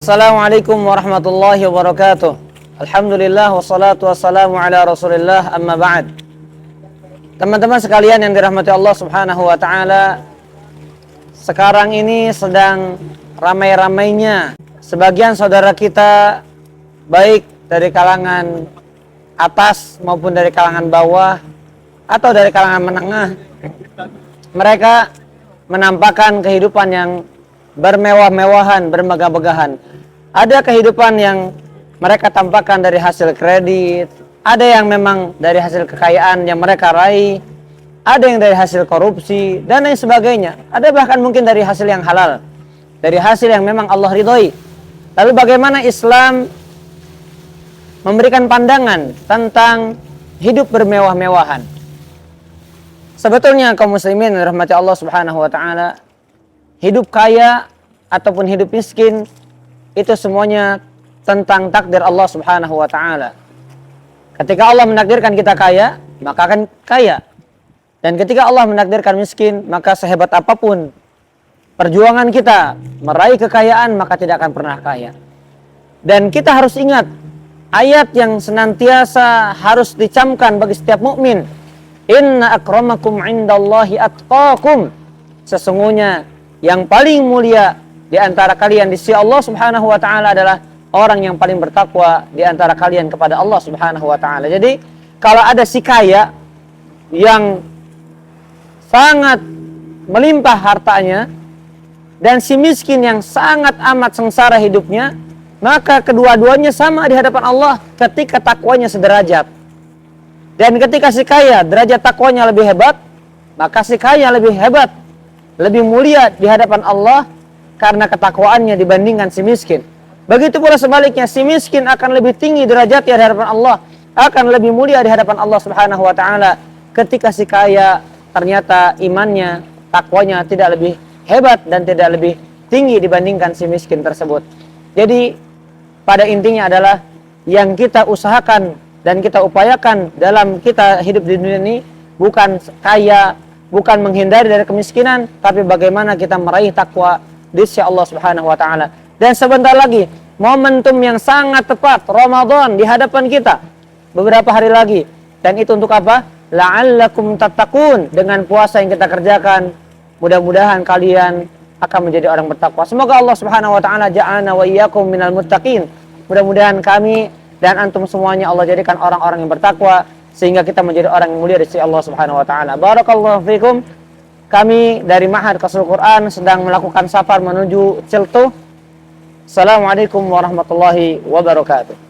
Assalamualaikum warahmatullahi wabarakatuh. Alhamdulillah wassalatu wassalamu ala Rasulillah, amma ba'd. Teman-teman sekalian yang dirahmati Allah Subhanahu wa taala, sekarang ini sedang ramai-ramainya sebagian saudara kita, baik dari kalangan atas maupun dari kalangan bawah atau dari kalangan menengah, mereka menampakkan kehidupan yang bermewah-mewahan, bermegah-megahan. Ada kehidupan yang mereka tampakkan dari hasil kredit, ada yang memang dari hasil kekayaan yang mereka raih, ada yang dari hasil korupsi dan lain sebagainya. Ada bahkan mungkin dari hasil yang halal, dari hasil yang memang Allah ridhoi. Lalu bagaimana Islam memberikan pandangan tentang hidup bermewah-mewahan? Sebetulnya kaum muslimin rahmati Allah Subhanahu wa taala, hidup kaya ataupun hidup miskin itu semuanya tentang takdir Allah Subhanahu wa taala. Ketika Allah menakdirkan kita kaya, maka akan kaya. Dan ketika Allah menakdirkan miskin, maka sehebat apapun perjuangan kita meraih kekayaan, maka tidak akan pernah kaya. Dan kita harus ingat ayat yang senantiasa harus dicamkan bagi setiap mukmin. Inna akramakum indallahi atqakum. Sesungguhnya yang paling mulia di antara kalian di sisi Allah Subhanahu wa taala adalah orang yang paling bertakwa di antara kalian kepada Allah Subhanahu wa taala. Jadi, kalau ada si kaya yang sangat melimpah hartanya dan si miskin yang sangat amat sengsara hidupnya, maka kedua-duanya sama di hadapan Allah ketika takwanya sederajat. Dan ketika si kaya derajat takwanya lebih hebat, maka si kaya lebih hebat, lebih mulia di hadapan Allah karena ketakwaannya dibandingkan si miskin. Begitu pula sebaliknya, si miskin akan lebih tinggi derajat di hadapan Allah, akan lebih mulia di hadapan Allah Subhanahu wa taala ketika si kaya ternyata imannya, takwanya tidak lebih hebat dan tidak lebih tinggi dibandingkan si miskin tersebut. Jadi pada intinya adalah yang kita usahakan dan kita upayakan dalam kita hidup di dunia ini bukan kaya, bukan menghindari dari kemiskinan, tapi bagaimana kita meraih takwa di sisi Allah Subhanahu wa taala. Dan sebentar lagi momentum yang sangat tepat, Ramadan di hadapan kita. Beberapa hari lagi. Dan itu untuk apa? La'allakum tattaqun. Dengan puasa yang kita kerjakan, mudah-mudahan kalian akan menjadi orang bertakwa. Semoga Allah Subhanahu wa taala ja'alna wa iyyakum minal muttaqin. Mudah-mudahan kami dan antum semuanya Allah jadikan orang-orang yang bertakwa sehingga kita menjadi orang yang mulia di sisi Allah Subhanahu wa taala. Barakallahu fikum. Kami dari Ma'had Qasrul Quran sedang melakukan safar menuju Ciltuh. Assalamualaikum warahmatullahi wabarakatuh.